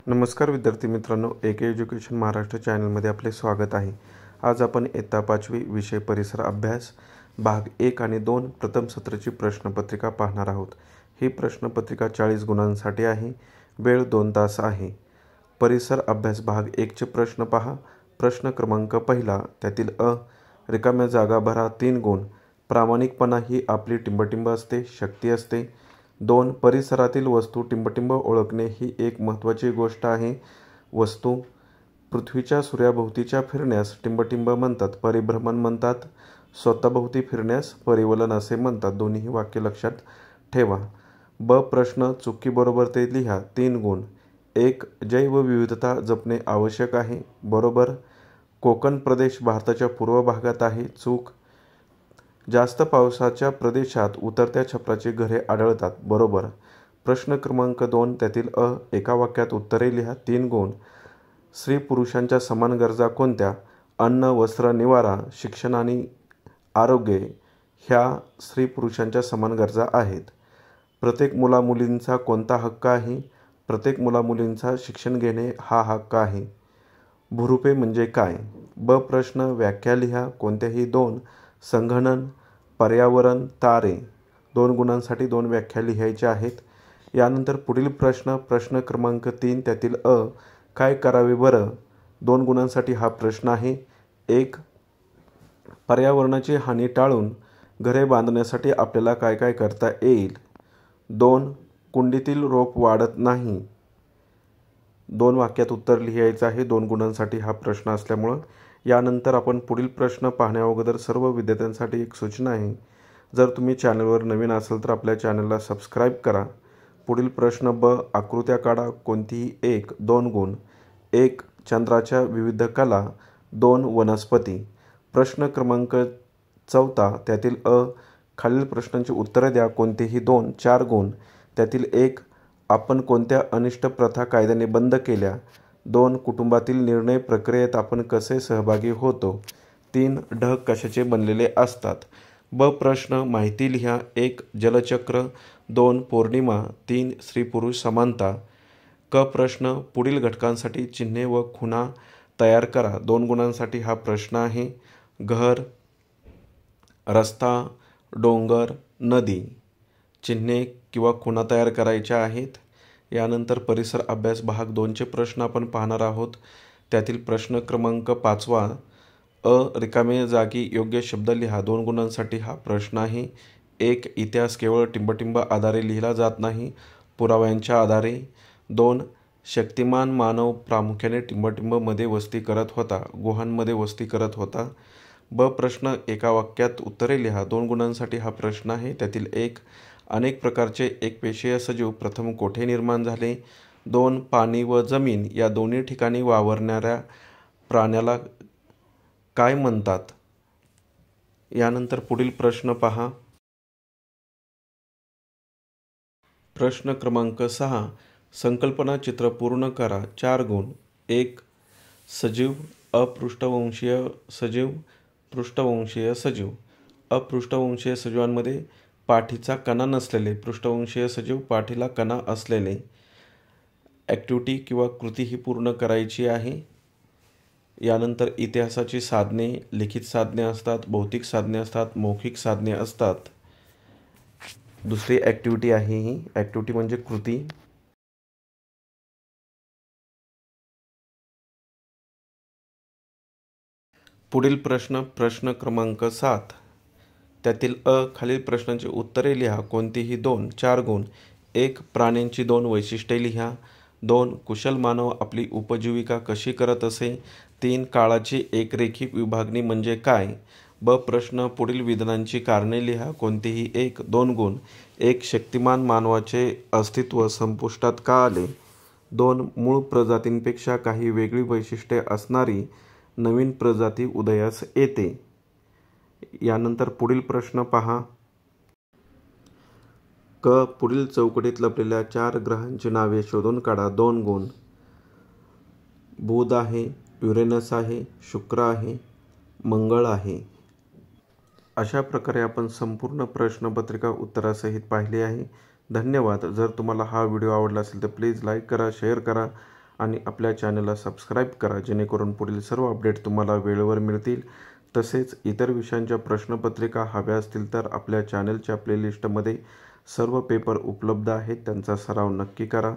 नमस्कार विद्यार्थी मित्रांनो, AK एज्युकेशन महाराष्ट्र चॅनलमध्ये आपले स्वागत आहे। आज आपण इयत्ता 5वी विषय परिसर अभ्यास भाग 1 आणि 2 प्रथम सत्राची प्रश्नपत्रिका पाहणार आहोत। ही प्रश्नपत्रिका 40 गुणांसाठी आहे। वेळ 2 तास आहे। परिसर अभ्यास भाग 1 चे प्रश्न पहा। प्रश्न क्रमांक पहिला, त्यातील अ, रिकाम्या जागा भरा 3 गुण। प्रामाणिकपणा ही आपली टिंबटिंब असते, शक्ती असते। 2. परिसरातील वस्तू टिंबटिंब ओळखणे ही एक महत्त्वाची गोष्ट आहे। वस्तू पृथ्वीच्या सूर्याभोवतीच्या फिरण्यास टिंबटिंब म्हणतात, परिभ्रमण म्हणतात। स्वतःभोवती फिरण्यास परिवलन असे म्हणतात। दोन्ही वाक्य लक्षात ठेवा। ब. प्रश्न चुकी बरोबर ते लिहा 3 गुण। 1. जैवविविधता जपणे आवश्यक आहे, बरोबर। कोकण प्रदेश भारताच्या पूर्व भागात आहे, चूक। जास्त पावसाच्या प्रदेशात उतरत्या छपराची घरे आढळतात, बरोबर। प्रश्न क्रमांक 2, त्यातील अ, एका वाक्यात उत्तरे लिहा 3 गुण। स्त्री पुरुषांच्या समान गरजा कोणत्या? अन्न, वस्त्र, निवारा, शिक्षण आणि आरोग्य ह्या स्त्री पुरुषांच्या समान गरजा आहेत। प्रत्येक मुलामुलींचा कोणता हक्क आहे? प्रत्येक मुलामुलींचा शिक्षण घेणे हा हक्क आहे। भूरूपे म्हणजे काय? ब. प्रश्न व्याख्या लिहा कोणत्याही 2। संगणन, पर्यावरण, तारे 2 गुणांसाठी 2 व्याख्या लिहायच्या आहेत। यानंतर पुढील प्रश्न, प्रश्न क्रमांक 3, त्यातील अ, काय करावे बरं? 2 गुणांसाठी हा प्रश्न आहे। 1. पर्यावरणाची हानी टाळून घरे बांधण्यासाठी आपल्याला काय काय करता येईल? 2. कुंडीतील रोप वाढत नाही। 2 वाक्यात उत्तर लिहायचं आहे। 2 गुणांसाठी हा प्रश्न असल्यामुळं। यानंतर आपण पुढील प्रश्न पाहण्याअगोदर सर्व विद्यार्थ्यांसाठी एक सूचना आहे। जर तुम्ही चॅनलवर नवीन असाल तर आपल्या चॅनलला सबस्क्राईब करा। पुढील प्रश्न ब, आकृत्या काढा कोणतीही एक 2 गुण। 1. चंद्राच्या विविध कला 2. वनस्पती। प्रश्न क्रमांक 4, त्यातील अ, खालील प्रश्नांची उत्तरे द्या कोणतेही 2 4 गुण। त्यातील 1. आपण कोणत्या अनिष्ट प्रथा कायद्याने बंद केल्या? 2. कुटुंबातील निर्णय प्रक्रियेत आपण कसे सहभागी होतो? 3. ढग कशाचे बनलेले असतात? ब. प्रश्न माहिती लिहा 1. जलचक्र 2. पौर्णिमा 3. स्त्री-पुरुष समानता। क. प्रश्न पुढील घटकांसाठी चिन्हे व खुणा तयार करा 2 गुणांसाठी हा प्रश्न आहे। घर, रस्ता, डोंगर, नदी चिन्हे किंवा खुणा तयार करायच्या आहेत। यानंतर परिसर अभ्यास भाग 2 चे प्रश्न आपण पाहणार आहोत। त्यातील प्रश्न क्रमांक 5, अ, रिकामे जागी योग्य शब्द लिहा 2 गुणांसाठी हा प्रश्न आहे। 1. इतिहास केवळ टिंबटिंब आधारे लिहिला जात नाही, पुराव्यांच्या आधारे। 2. शक्तिमान मानव प्रामुख्याने टिंबटिंब मध्ये वस्ती करत होता, गुहांमध्ये वस्ती करत होता। ब. प्रश्न एका वाक्यात उत्तरे लिहा 2 गुणांसाठी हा प्रश्न आहे। त्यातील 1. अनेक प्रकारचे एकपेशीय सजीव प्रथम कोठे निर्माण झाले? 2. पाणी व जमीन या दोन्ही ठिकाणी वावरणाऱ्या प्राण्याला काय म्हणतात? यानंतर पुढील प्रश्न पहा। प्रश्न क्रमांक 6, संकल्पना चित्र पूर्ण करा 4 गुण। 1. सजीव, अपृष्ठवंशीय सजीव, पृष्ठवंशीय सजीव। अपृष्ठवंशीय सजीवांमध्ये पाठीचा कणा नसलेले, पृष्ठवंशीय सजीव पाठीला कणा असलेले। ॲक्टिव्हिटी किंवा कृती ही पूर्ण करायची आहे। यानंतर इतिहासाची साधने, लिखित साधने असतात, भौतिक साधने असतात, मौखिक साधने असतात। दुसरी ॲक्टिव्हिटी आहे ही ॲक्टिव्हिटी म्हणजे कृती। पुढील प्रश्न, प्रश्न क्रमांक 7, त्यातील अ, खालील प्रश्नांची उत्तरे लिहा कोणतीही 2 4 गुण। 1. प्राण्यांची 2 वैशिष्ट्ये लिहा। 2. कुशल मानव आपली उपजीविका कशी करत असे? 3. काळाची एकरेखी विभागणी म्हणजे काय? ब. प्रश्न पुढील विधानांची कारणे लिहा कोणतीही एक 2 गुण। 1. शक्तिमान मानवाचे अस्तित्व संपुष्टात का आले? 2. मूळ प्रजातींपेक्षा काही वेगळी वैशिष्ट्ये असणारी नवीन प्रजाती उदयास येते। यानंतर पुढील प्रश्न पहा। क. पुढील चौकटीत लपलेल्या 4 ग्रहांची नावे शोधून काढा 2 गुण। बुध आहे, युरेनस आहे, शुक्र आहे, मंगळ आहे। अशा प्रकारे आपण संपूर्ण प्रश्नपत्रिका उत्तरासहित पाहिली आहे। धन्यवाद। जर तुम्हाला हा व्हिडिओ आवडला असेल तर प्लीज लाईक करा, शेअर करा आणि आपल्या चॅनलला सबस्क्राईब करा, जेणेकरून पुढील सर्व अपडेट तुम्हाला वेळेवर मिळतील. तसेच इतर विषयांच्या प्रश्नपत्रिका हव्या असतील तर आपल्या चॅनलच्या प्लेलिस्टमध्ये सर्व पेपर उपलब्ध आहेत, त्यांचा सराव नक्की करा.